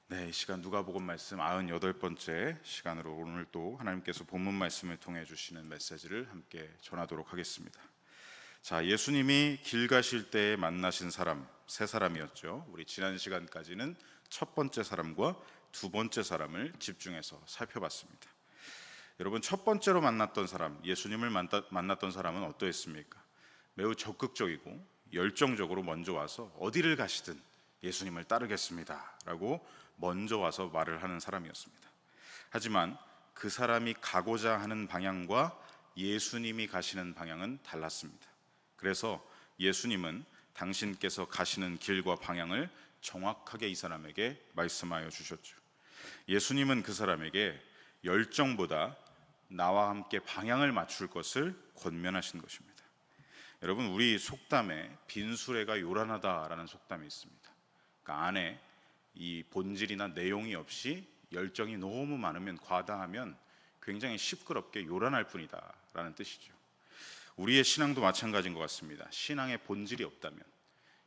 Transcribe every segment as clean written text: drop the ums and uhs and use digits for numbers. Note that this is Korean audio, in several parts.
네, 이 시간 누가복음 말씀 98번째 시간으로 오늘 또 하나님께서 본문 말씀을 통해 주시는 메시지를 함께 전하도록 하겠습니다. 자, 예수님이 길 가실 때 만나신 사람 세 사람이었죠. 우리 지난 시간까지는 첫 번째 사람과 두 번째 사람을 집중해서 살펴봤습니다. 여러분, 첫 번째로 만났던 사람, 예수님을 만났던 사람은 어떠했습니까? 매우 적극적이고 열정적으로 먼저 와서 어디를 가시든 예수님을 따르겠습니다 라고 먼저 와서 말을 하는 사람이었습니다. 하지만 그 사람이 가고자 하는 방향과 예수님이 가시는 방향은 달랐습니다. 그래서 예수님은 당신께서 가시는 길과 방향을 정확하게 이 사람에게 말씀하여 주셨죠. 예수님은 그 사람에게 열정보다 나와 함께 방향을 맞출 것을 권면하신 것입니다. 여러분, 우리 속담에 빈수레가 요란하다라는 속담이 있습니다. 그러니까 안에 이 본질이나 내용이 없이 열정이 너무 많으면, 과다하면 굉장히 시끄럽게 요란할 뿐이다 라는 뜻이죠. 우리의 신앙도 마찬가지인 것 같습니다. 신앙의 본질이 없다면,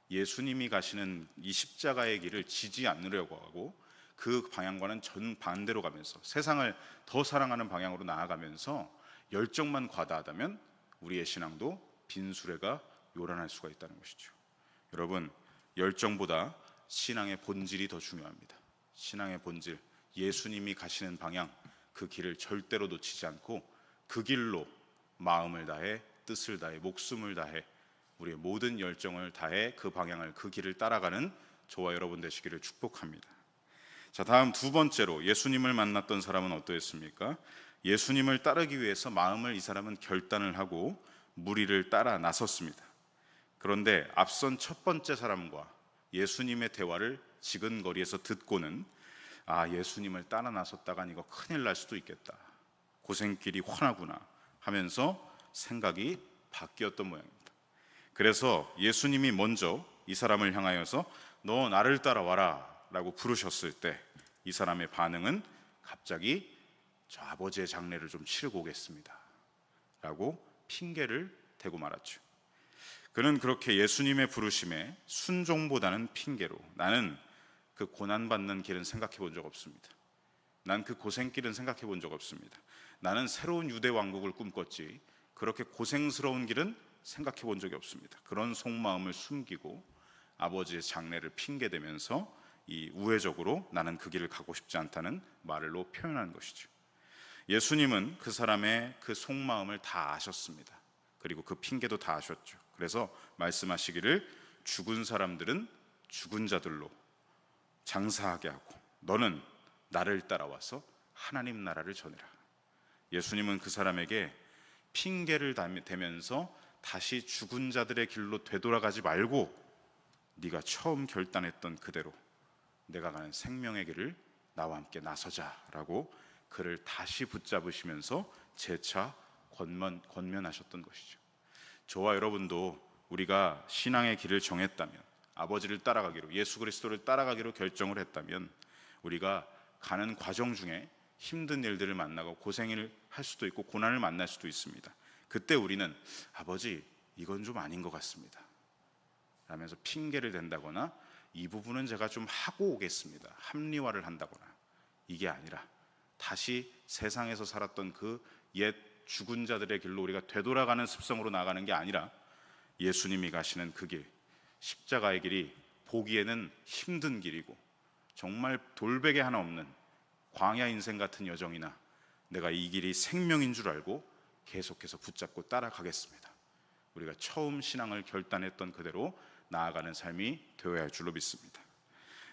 예수님이 가시는 이 십자가의 길을 지지 않으려고 하고 그 방향과는 전반대로 가면서 세상을 더 사랑하는 방향으로 나아가면서 열정만 과다하다면 우리의 신앙도 빈수레가 요란할 수가 있다는 것이죠. 여러분, 열정보다 신앙의 본질이 더 중요합니다. 신앙의 본질, 예수님이 가시는 방향, 그 길을 절대로 놓치지 않고 그 길로 마음을 다해, 뜻을 다해, 목숨을 다해, 우리의 모든 열정을 다해 그 방향을, 그 길을 따라가는 저와 여러분 되시기를 축복합니다. 자, 다음 두 번째로 예수님을 만났던 사람은 어떠했습니까? 예수님을 따르기 위해서 마음을 이 사람은 결단을 하고 무리를 따라 나섰습니다. 그런데 앞선 첫 번째 사람과 예수님의 대화를 지근거리에서 듣고는 예수님을 따라 나섰다간 이거 큰일 날 수도 있겠다, 고생길이 훤하구나 하면서 생각이 바뀌었던 모양입니다. 그래서 예수님이 먼저 이 사람을 향하여서 너 나를 따라와라 라고 부르셨을 때 이 사람의 반응은 갑자기 저 아버지의 장례를 좀 치르고 오겠습니다 라고 핑계를 대고 말았죠. 그는 그렇게 예수님의 부르심에 순종보다는 핑계로, 나는 그 고난받는 길은 생각해 본 적 없습니다. 난 그 고생길은 생각해 본 적 없습니다. 나는 새로운 유대 왕국을 꿈꿨지 그렇게 고생스러운 길은 생각해 본 적이 없습니다. 그런 속마음을 숨기고 아버지의 장례를 핑계대면서 이 우회적으로 나는 그 길을 가고 싶지 않다는 말로 표현한 것이죠. 예수님은 그 사람의 그 속마음을 다 아셨습니다. 그리고 그 핑계도 다 아셨죠. 그래서 말씀하시기를 죽은 사람들은 죽은 자들로 장사하게 하고 너는 나를 따라와서 하나님 나라를 전해라. 예수님은 그 사람에게 핑계를 대면서 다시 죽은 자들의 길로 되돌아가지 말고 네가 처음 결단했던 그대로 내가 가는 생명의 길을 나와 함께 나서자라고 그를 다시 붙잡으시면서 재차 권면하셨던 것이죠. 저와 여러분도 우리가 신앙의 길을 정했다면, 아버지를 따라가기로, 예수 그리스도를 따라가기로 결정을 했다면 우리가 가는 과정 중에 힘든 일들을 만나고 고생을 할 수도 있고 고난을 만날 수도 있습니다. 그때 우리는 아버지 이건 좀 아닌 것 같습니다 라면서 핑계를 댄다거나 이 부분은 제가 좀 하고 오겠습니다, 합리화를 한다거나, 이게 아니라 다시 세상에서 살았던 그 옛 죽은 자들의 길로 우리가 되돌아가는 습성으로 나가는 게 아니라 예수님이 가시는 그 길, 십자가의 길이 보기에는 힘든 길이고 정말 돌베개 하나 없는 광야 인생 같은 여정이나 내가 이 길이 생명인 줄 알고 계속해서 붙잡고 따라가겠습니다, 우리가 처음 신앙을 결단했던 그대로 나아가는 삶이 되어야 할 줄로 믿습니다.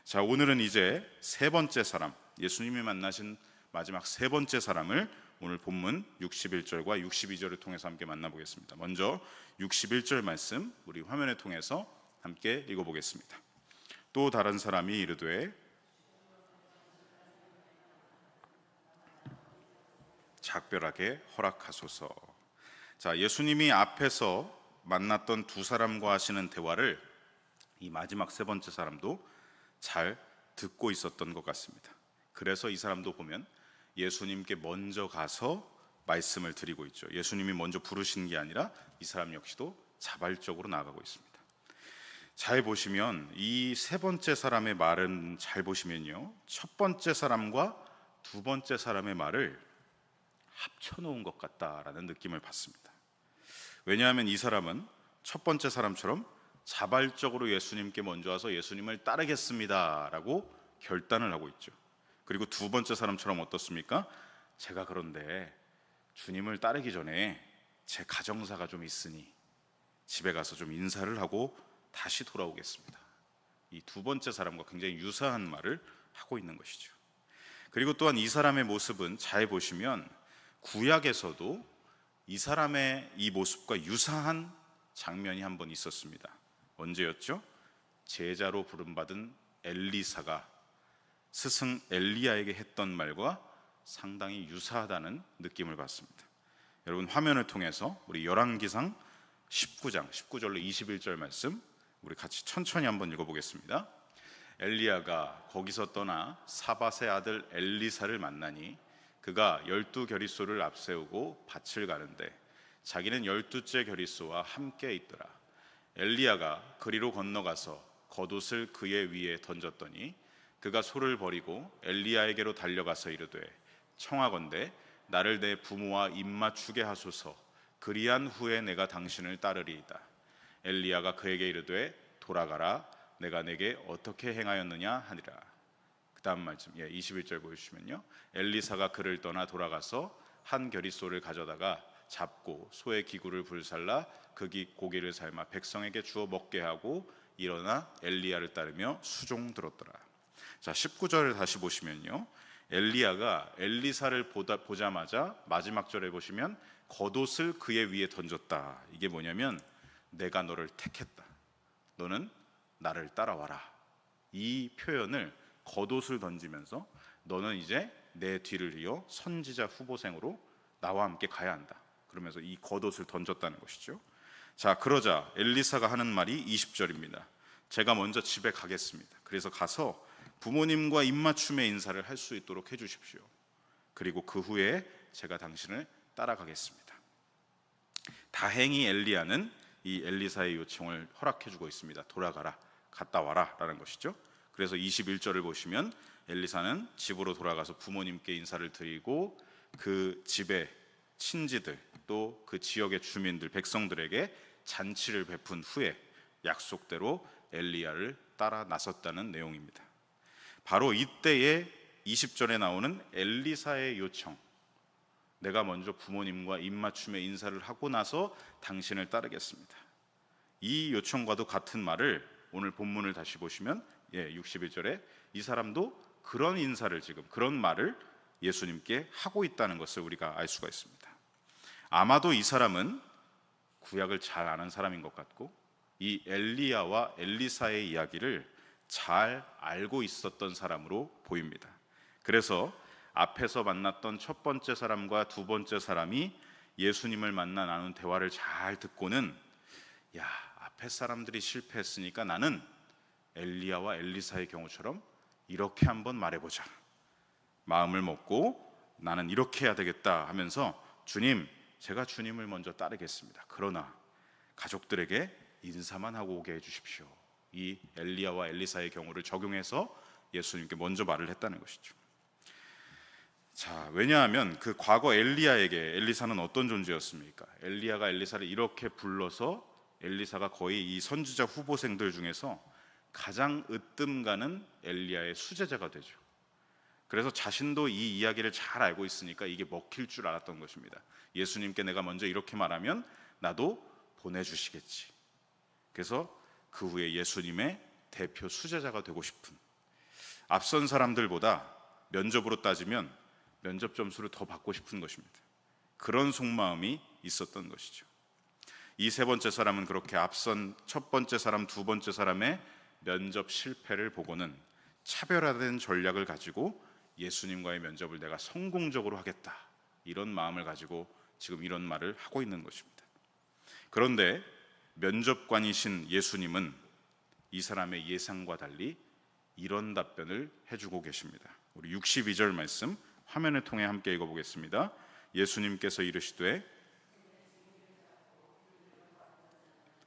자, 오늘은 이제 세 번째 사람, 예수님이 만나신 마지막 세 번째 사람을 오늘 본문 61절과 62절을 통해서 함께 만나보겠습니다. 먼저 61절 말씀 우리 화면을 통해서 함께 읽어보겠습니다. 또 다른 사람이 이르되 작별하게 허락하소서. 자, 예수님이 앞에서 만났던 두 사람과 하시는 대화를 이 마지막 세 번째 사람도 잘 듣고 있었던 것 같습니다. 그래서 이 사람도 보면 예수님께 먼저 가서 말씀을 드리고 있죠. 예수님이 먼저 부르신 게 아니라 이 사람 역시도 자발적으로 나아가고 있습니다. 잘 보시면 이 세 번째 사람의 말은 잘 보시면요, 첫 번째 사람과 두 번째 사람의 말을 합쳐놓은 것 같다라는 느낌을 받습니다. 왜냐하면 이 사람은 첫 번째 사람처럼 자발적으로 예수님께 먼저 와서 예수님을 따르겠습니다 라고 결단을 하고 있죠. 그리고 두 번째 사람처럼 어떻습니까? 제가 그런데 주님을 따르기 전에 제 가정사가 좀 있으니 집에 가서 좀 인사를 하고 다시 돌아오겠습니다. 이 두 번째 사람과 굉장히 유사한 말을 하고 있는 것이죠. 그리고 또한 이 사람의 모습은 잘 보시면 구약에서도 이 사람의 이 모습과 유사한 장면이 한 번 있었습니다. 언제였죠? 제자로 부름받은 엘리사가 스승 엘리야에게 했던 말과 상당히 유사하다는 느낌을 받습니다. 여러분, 화면을 통해서 우리 열왕기상 19장 19절로 21절 말씀 우리 같이 천천히 한번 읽어보겠습니다. 엘리야가 거기서 떠나 사밧의 아들 엘리사를 만나니 그가 12겨릿소를 앞세우고 밭을 가는데 자기는 12째 겨릿소와 함께 있더라. 엘리야가 그리로 건너가서 겉옷을 그의 위에 던졌더니 그가 소를 버리고 엘리야에게로 달려가서 이르되 청하건대 나를 내 부모와 입맞추게 하소서. 그리한 후에 내가 당신을 따르리이다. 엘리야가 그에게 이르되 돌아가라. 내가 내게 어떻게 행하였느냐 하니라. 그 다음 말씀 21절 보여주시면요, 엘리사가 그를 떠나 돌아가서 한 겨릿소를 가져다가 잡고 소의 기구를 불살라 그 고기를 삶아 백성에게 주어 먹게 하고 일어나 엘리야를 따르며 수종 들었더라. 자, 19절을 다시 보시면요, 엘리야가 엘리사를 보자마자 마지막 절에 보시면 겉옷을 그의 위에 던졌다. 이게 뭐냐면 내가 너를 택했다. 너는 나를 따라와라. 이 표현을 겉옷을 던지면서 너는 이제 내 뒤를 이어 선지자 후보생으로 나와 함께 가야 한다. 그러면서 이 겉옷을 던졌다는 것이죠. 자, 그러자 엘리사가 하는 말이 20절입니다. 제가 먼저 집에 가겠습니다. 그래서 가서 부모님과 입맞춤의 인사를 할 수 있도록 해주십시오. 그리고 그 후에 제가 당신을 따라가겠습니다. 다행히 엘리야는 이 엘리사의 요청을 허락해주고 있습니다. 돌아가라, 갔다 와라 라는 것이죠. 그래서 21절을 보시면 엘리사는 집으로 돌아가서 부모님께 인사를 드리고 그 집의 친지들 또 그 지역의 주민들 백성들에게 잔치를 베푼 후에 약속대로 엘리야를 따라 나섰다는 내용입니다. 바로 이때에 20절에 나오는 엘리사의 요청, 내가 먼저 부모님과 입맞춤의 인사를 하고 나서 당신을 따르겠습니다. 이 요청과도 같은 말을 오늘 본문을 다시 보시면 61절에 이 사람도 그런 인사를 지금 그런 말을 예수님께 하고 있다는 것을 우리가 알 수가 있습니다. 아마도 이 사람은 구약을 잘 아는 사람인 것 같고 이 엘리야와 엘리사의 이야기를 잘 알고 있었던 사람으로 보입니다. 그래서 앞에서 만났던 첫 번째 사람과 두 번째 사람이 예수님을 만나 나눈 대화를 잘 듣고는 야, 앞에 사람들이 실패했으니까 나는 엘리야와 엘리사의 경우처럼 이렇게 한번 말해보자. 마음을 먹고 나는 이렇게 해야 되겠다 하면서 주님, 제가 주님을 먼저 따르겠습니다. 그러나 가족들에게 인사만 하고 오게 해주십시오. 이 엘리야와 엘리사의 경우를 적용해서 예수님께 먼저 말을 했다는 것이죠. 자, 왜냐하면 그 과거 엘리야에게 엘리사는 어떤 존재였습니까? 엘리야가 엘리사를 이렇게 불러서 엘리사가 거의 이 선지자 후보생들 중에서 가장 으뜸 가는 엘리야의 수제자가 되죠. 그래서 자신도 이 이야기를 잘 알고 있으니까 이게 먹힐 줄 알았던 것입니다. 예수님께 내가 먼저 이렇게 말하면 나도 보내주시겠지. 그래서 그 후에 예수님의 대표 수제자가 되고 싶은, 앞선 사람들보다 면접으로 따지면 면접 점수를 더 받고 싶은 것입니다. 그런 속마음이 있었던 것이죠. 이 세 번째 사람은 그렇게 앞선 첫 번째 사람, 두 번째 사람의 면접 실패를 보고는 차별화된 전략을 가지고 예수님과의 면접을 내가 성공적으로 하겠다, 이런 마음을 가지고 지금 이런 말을 하고 있는 것입니다. 그런데 면접관이신 예수님은 이 사람의 예상과 달리 이런 답변을 해주고 계십니다. 우리 62절 말씀 화면을 통해 함께 읽어보겠습니다. 예수님께서 이르시되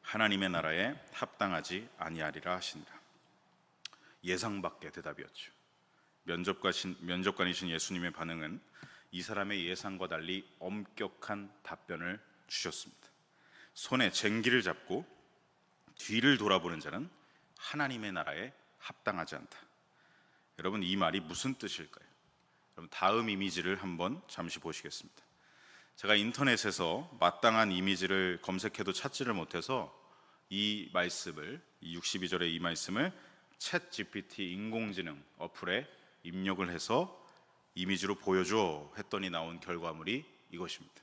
하나님의 나라에 합당하지 아니하리라 하시니라. 예상 밖의 대답이었죠. 면접관이신 예수님의 반응은 이 사람의 예상과 달리 엄격한 답변을 주셨습니다. 손에 쟁기를 잡고 뒤를 돌아보는 자는 하나님의 나라에 합당하지 않다. 여러분, 이 말이 무슨 뜻일까요? 여러분, 다음 이미지를 한번 잠시 보시겠습니다. 제가 인터넷에서 마땅한 이미지를 검색해도 찾지를 못해서 이 62절의 이 말씀을 챗 GPT 인공지능 어플에 입력을 해서 이미지로 보여줘 했더니 나온 결과물이 이것입니다.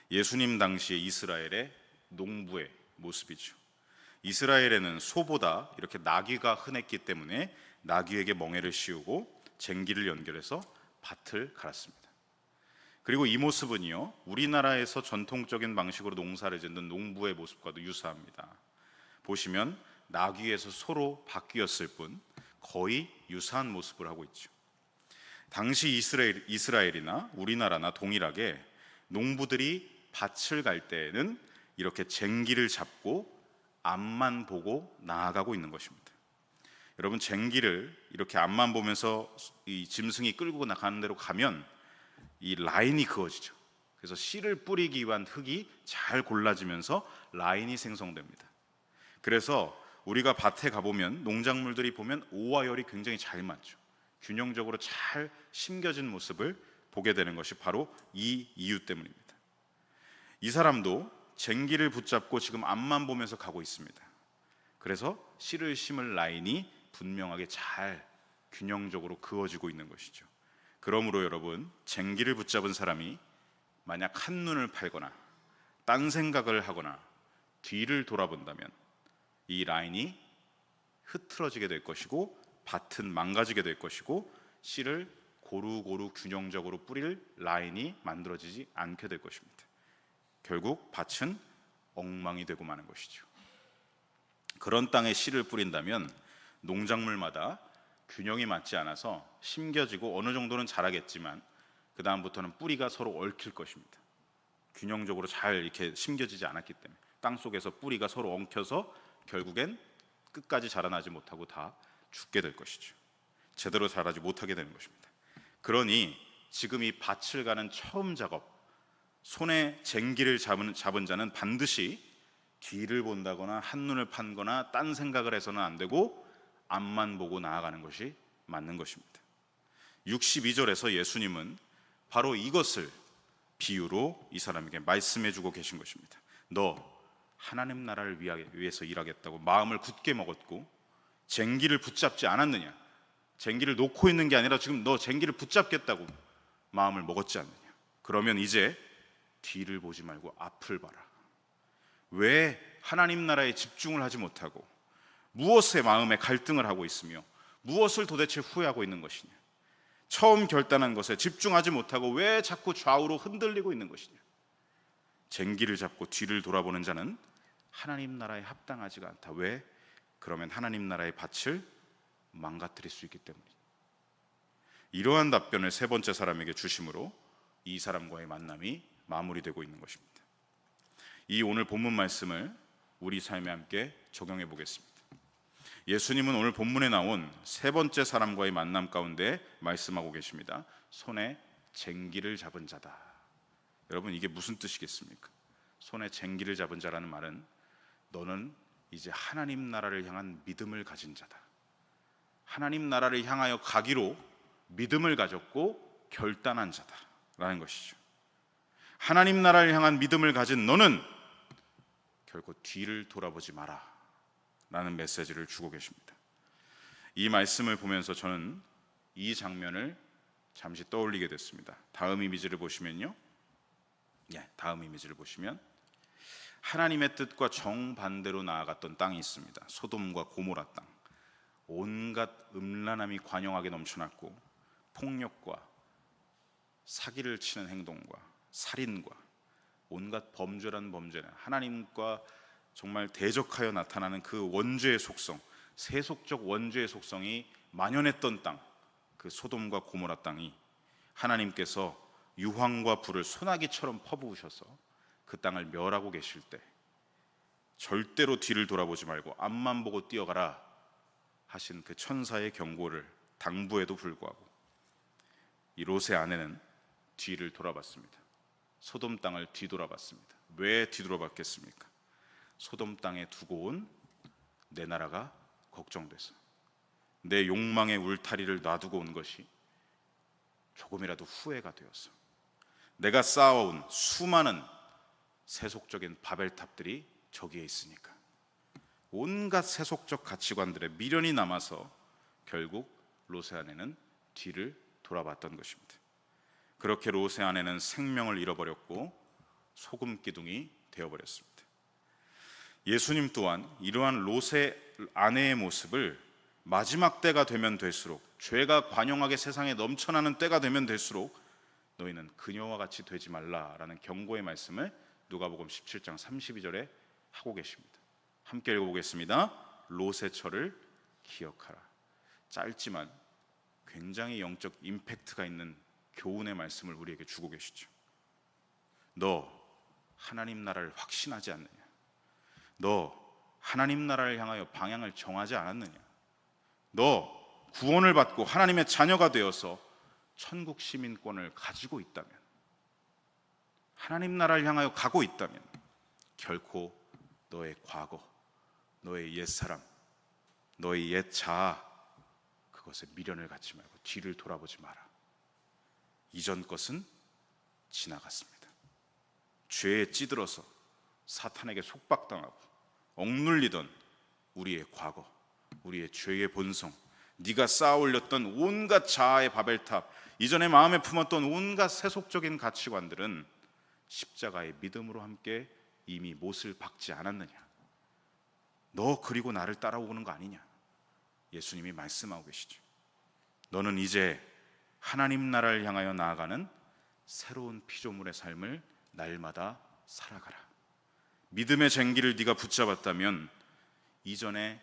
예수님 당시의 이스라엘의 농부의 모습이죠. 이스라엘에는 소보다 이렇게 나귀가 흔했기 때문에 나귀에게 멍에를 씌우고 쟁기를 연결해서 밭을 갈았습니다. 그리고 이 모습은요, 우리나라에서 전통적인 방식으로 농사를 짓는 농부의 모습과도 유사합니다. 보시면 나귀에서 소로 바뀌었을 뿐 거의 유사한 모습을 하고 있죠. 당시 이스라엘이나 우리나라나 동일하게 농부들이 밭을 갈 때에는 이렇게 쟁기를 잡고 앞만 보고 나아가고 있는 것입니다. 여러분, 쟁기를 이렇게 앞만 보면서 이 짐승이 끌고 나가는 대로 가면 이 라인이 그어지죠. 그래서 씨를 뿌리기 위한 흙이 잘 골라지면서 라인이 생성됩니다. 그래서 우리가 밭에 가보면 농작물들이 보면 오와 열이 굉장히 잘 맞죠. 균형적으로 잘 심겨진 모습을 보게 되는 것이 바로 이 이유 때문입니다. 이 사람도 쟁기를 붙잡고 지금 앞만 보면서 가고 있습니다. 그래서 씨를 심을 라인이 분명하게 잘 균형적으로 그어지고 있는 것이죠. 그러므로 여러분, 쟁기를 붙잡은 사람이 만약 한눈을 팔거나 딴 생각을 하거나 뒤를 돌아본다면 이 라인이 흐트러지게 될 것이고 밭은 망가지게 될 것이고 씨를 고루고루 균형적으로 뿌릴 라인이 만들어지지 않게 될 것입니다. 결국 밭은 엉망이 되고 마는 것이죠. 그런 땅에 씨를 뿌린다면 농작물마다 균형이 맞지 않아서 심겨지고 어느 정도는 자라겠지만 그 다음부터는 뿌리가 서로 얽힐 것입니다. 균형적으로 잘 이렇게 심겨지지 않았기 때문에 땅 속에서 뿌리가 서로 엉켜서 결국엔 끝까지 자라나지 못하고 다 죽게 될 것이죠. 제대로 자라지 못하게 되는 것입니다. 그러니 지금 이 밭을 가는 처음 작업, 손에 쟁기를 잡은 자는 반드시 뒤를 본다거나 한눈을 판거나 딴 생각을 해서는 안 되고 앞만 보고 나아가는 것이 맞는 것입니다. 62절에서 예수님은 바로 이것을 비유로 이 사람에게 말씀해 주고 계신 것입니다. 너 하나님 나라를 위해서 일하겠다고 마음을 굳게 먹었고 쟁기를 붙잡지 않았느냐? 쟁기를 놓고 있는 게 아니라 지금 너 쟁기를 붙잡겠다고 마음을 먹었지 않느냐? 그러면 이제 뒤를 보지 말고 앞을 봐라. 왜 하나님 나라에 집중을 하지 못하고 무엇에 마음에 갈등을 하고 있으며 무엇을 도대체 후회하고 있는 것이냐? 처음 결단한 것에 집중하지 못하고 왜 자꾸 좌우로 흔들리고 있는 것이냐? 쟁기를 잡고 뒤를 돌아보는 자는 하나님 나라에 합당하지가 않다. 왜? 그러면 하나님 나라의 밭을 망가뜨릴 수 있기 때문이다. 이러한 답변을 세 번째 사람에게 주심으로 이 사람과의 만남이 마무리되고 있는 것입니다. 이 오늘 본문 말씀을 우리 삶에 함께 적용해 보겠습니다. 예수님은 오늘 본문에 나온 세 번째 사람과의 만남 가운데 말씀하고 계십니다. 손에 쟁기를 잡은 자다. 여러분, 이게 무슨 뜻이겠습니까? 손에 쟁기를 잡은 자라는 말은 너는 이제 하나님 나라를 향한 믿음을 가진 자다. 하나님 나라를 향하여 가기로 믿음을 가졌고 결단한 자다라는 것이죠. 하나님 나라를 향한 믿음을 가진 너는 결코 뒤를 돌아보지 마라 라는 메시지를 주고 계십니다. 이 말씀을 보면서 저는 이 장면을 잠시 떠올리게 됐습니다. 다음 이미지를 보시면 하나님의 뜻과 정반대로 나아갔던 땅이 있습니다. 소돔과 고모라 땅. 온갖 음란함이 관영하게 넘쳐났고 폭력과 사기를 치는 행동과 살인과 온갖 범죄란 범죄는 하나님과 정말 대적하여 나타나는 그 원죄의 속성, 세속적 원죄의 속성이 만연했던 땅, 그 소돔과 고모라 땅이 하나님께서 유황과 불을 소나기처럼 퍼부으셔서 그 땅을 멸하고 계실 때 절대로 뒤를 돌아보지 말고 앞만 보고 뛰어가라 하신 그 천사의 경고를 당부에도 불구하고 이 롯의 아내는 뒤를 돌아봤습니다. 소돔 땅을 뒤돌아봤습니다. 왜 뒤돌아봤겠습니까? 소돔 땅에 두고 온 내 나라가 걱정돼서, 내 욕망의 울타리를 놔두고 온 것이 조금이라도 후회가 되어서, 내가 쌓아온 수많은 세속적인 바벨탑들이 저기에 있으니까, 온갖 세속적 가치관들의 미련이 남아서 결국 롯의 아내는 뒤를 돌아봤던 것입니다. 그렇게 롯의 아내는 생명을 잃어버렸고 소금 기둥이 되어버렸습니다. 예수님 또한 이러한 롯의 아내의 모습을 마지막 때가 되면 될수록, 죄가 관영하게 세상에 넘쳐나는 때가 되면 될수록 너희는 그녀와 같이 되지 말라라는 경고의 말씀을 누가복음 17장 32절에 하고 계십니다. 함께 읽어보겠습니다. 롯의 철을 기억하라. 짧지만 굉장히 영적 임팩트가 있는 교훈의 말씀을 우리에게 주고 계시죠. 너 하나님 나라를 확신하지 않느냐? 너 하나님 나라를 향하여 방향을 정하지 않았느냐? 너 구원을 받고 하나님의 자녀가 되어서 천국 시민권을 가지고 있다면, 하나님 나라를 향하여 가고 있다면 결코 너의 과거, 너의 옛사람, 너의 옛 자아, 그것에 미련을 갖지 말고 뒤를 돌아보지 마라. 이전 것은 지나갔습니다. 죄에 찌들어서 사탄에게 속박당하고 억눌리던 우리의 과거, 우리의 죄의 본성, 네가 쌓아 올렸던 온갖 자아의 바벨탑, 이전에 마음에 품었던 온갖 세속적인 가치관들은 십자가의 믿음으로 함께 이미 못을 박지 않았느냐? 너 그리고 나를 따라오는 거 아니냐? 예수님이 말씀하고 계시죠. 너는 이제 하나님 나라를 향하여 나아가는 새로운 피조물의 삶을 날마다 살아가라. 믿음의 쟁기를 네가 붙잡았다면 이전에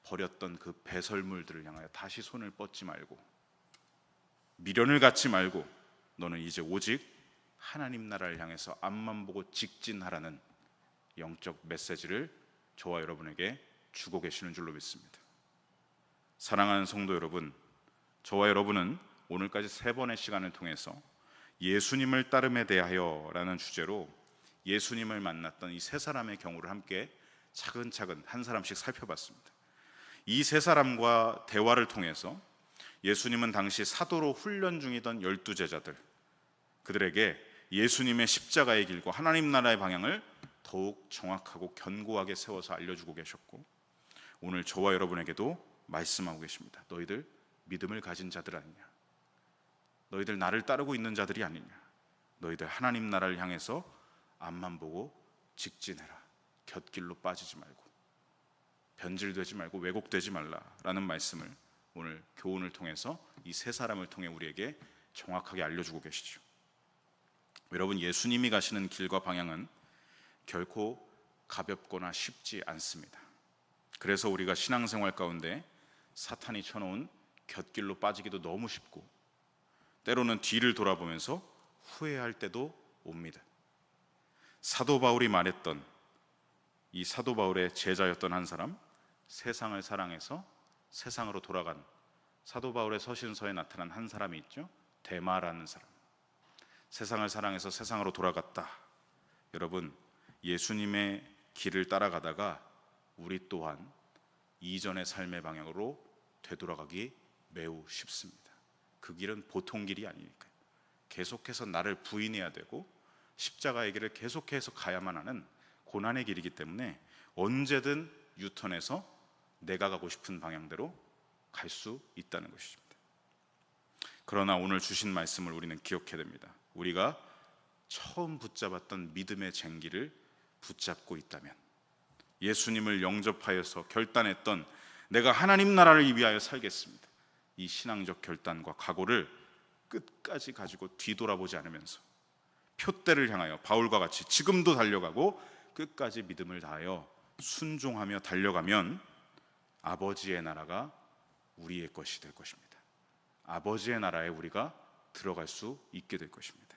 버렸던 그 배설물들을 향하여 다시 손을 뻗지 말고, 미련을 갖지 말고, 너는 이제 오직 하나님 나라를 향해서 앞만 보고 직진하라는 영적 메시지를 저와 여러분에게 주고 계시는 줄로 믿습니다. 사랑하는 성도 여러분, 저와 여러분은 오늘까지 3번의 시간을 통해서 예수님을 따름에 대하여 라는 주제로 예수님을 만났던 이 3사람의 경우를 함께 차근차근 한 사람씩 살펴봤습니다. 이 3사람과 대화를 통해서 예수님은 당시 사도로 훈련 중이던 12제자들, 그들에게 예수님의 십자가의 길과 하나님 나라의 방향을 더욱 정확하고 견고하게 세워서 알려주고 계셨고, 오늘 저와 여러분에게도 말씀하고 계십니다. 너희들 믿음을 가진 자들 아니냐? 너희들 나를 따르고 있는 자들이 아니냐? 너희들 하나님 나라를 향해서 앞만 보고 직진해라. 곁길로 빠지지 말고, 변질되지 말고 왜곡되지 말라라는 말씀을 오늘 교훈을 통해서 이 3사람을 통해 우리에게 정확하게 알려주고 계시죠. 여러분, 예수님이 가시는 길과 방향은 결코 가볍거나 쉽지 않습니다. 그래서 우리가 신앙생활 가운데 사탄이 쳐놓은 곁길로 빠지기도 너무 쉽고, 때로는 뒤를 돌아보면서 후회할 때도 옵니다. 사도 바울이 말했던, 이 사도 바울의 제자였던 한 사람, 세상을 사랑해서 세상으로 돌아간 사도 바울의 서신서에 나타난 한 사람이 있죠. 데마라는 사람. 세상을 사랑해서 세상으로 돌아갔다. 여러분, 예수님의 길을 따라가다가 우리 또한 이전의 삶의 방향으로 되돌아가기 매우 쉽습니다. 그 길은 보통 길이 아니니까요. 계속해서 나를 부인해야 되고 십자가의 길을 계속해서 가야만 하는 고난의 길이기 때문에 언제든 유턴해서 내가 가고 싶은 방향대로 갈 수 있다는 것입니다. 그러나 오늘 주신 말씀을 우리는 기억해야 됩니다. 우리가 처음 붙잡았던 믿음의 쟁기를 붙잡고 있다면, 예수님을 영접하여서 결단했던 내가 하나님 나라를 위하여 살겠습니다, 이 신앙적 결단과 각오를 끝까지 가지고 뒤돌아보지 않으면서 표대를 향하여 바울과 같이 지금도 달려가고 끝까지 믿음을 다하여 순종하며 달려가면 아버지의 나라가 우리의 것이 될 것입니다. 아버지의 나라에 우리가 들어갈 수 있게 될 것입니다.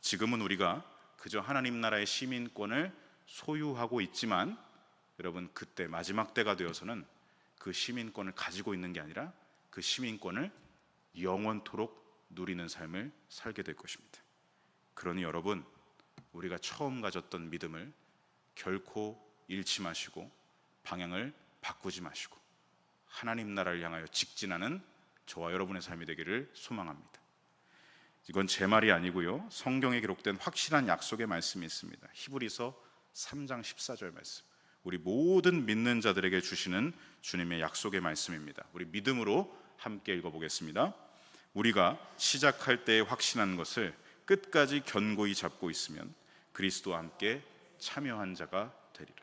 지금은 우리가 그저 하나님 나라의 시민권을 소유하고 있지만 여러분, 그때 마지막 때가 되어서는 그 시민권을 가지고 있는 게 아니라 그 시민권을 영원토록 누리는 삶을 살게 될 것입니다. 그러니 여러분, 우리가 처음 가졌던 믿음을 결코 잃지 마시고 방향을 바꾸지 마시고 하나님 나라를 향하여 직진하는 저와 여러분의 삶이 되기를 소망합니다. 이건 제 말이 아니고요, 성경에 기록된 확실한 약속의 말씀이 있습니다. 히브리서 3장 14절 말씀, 우리 모든 믿는 자들에게 주시는 주님의 약속의 말씀입니다. 우리 믿음으로 함께 읽어보겠습니다. 우리가 시작할 때에 확신한 것을 끝까지 견고히 잡고 있으면 그리스도와 함께 참여한 자가 되리라.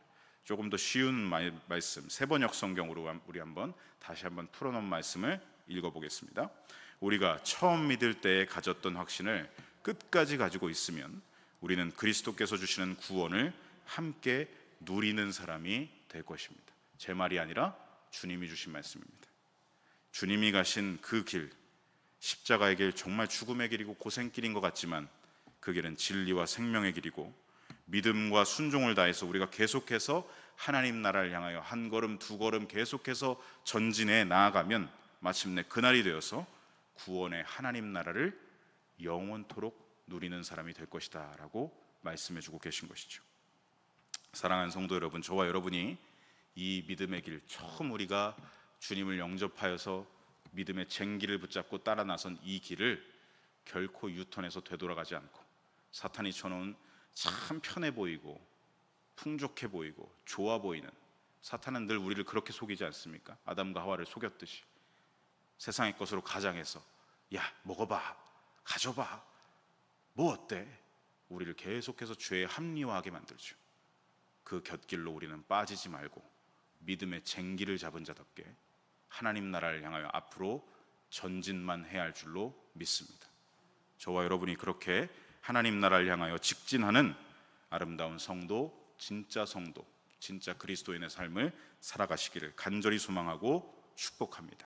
조금 더 쉬운 말씀, 세번역 성경으로 우리 다시 한번 풀어놓은 말씀을 읽어보겠습니다. 우리가 처음 믿을 때에 가졌던 확신을 끝까지 가지고 있으면 우리는 그리스도께서 주시는 구원을 함께 누리는 사람이 될 것입니다. 제 말이 아니라 주님이 주신 말씀입니다. 주님이 가신 그 길, 십자가의 길, 정말 죽음의 길이고 고생길인 것 같지만 그 길은 진리와 생명의 길이고, 믿음과 순종을 다해서 우리가 계속해서 하나님 나라를 향하여 한 걸음 두 걸음 계속해서 전진해 나아가면 마침내 그날이 되어서 구원의 하나님 나라를 영원토록 누리는 사람이 될 것이다 라고 말씀해 주고 계신 것이죠. 사랑하는 성도 여러분, 저와 여러분이 이 믿음의 길, 처음 우리가 주님을 영접하여서 믿음의 쟁기를 붙잡고 따라 나선 이 길을 결코 유턴해서 되돌아가지 않고, 사탄이 쳐놓은 참 편해 보이고 풍족해 보이고 좋아 보이는, 사탄은 늘 우리를 그렇게 속이지 않습니까? 아담과 하와를 속였듯이 세상의 것으로 가장해서 야, 먹어봐, 가져봐, 뭐 어때? 우리를 계속해서 죄에 합리화하게 만들죠. 그 곁길로 우리는 빠지지 말고 믿음의 쟁기를 잡은 자답게 하나님 나라를 향하여 앞으로 전진만 해야 할 줄로 믿습니다. 저와 여러분이 그렇게 하나님 나라를 향하여 직진하는 아름다운 성도, 진짜 그리스도인의 삶을 살아가시기를 간절히 소망하고 축복합니다.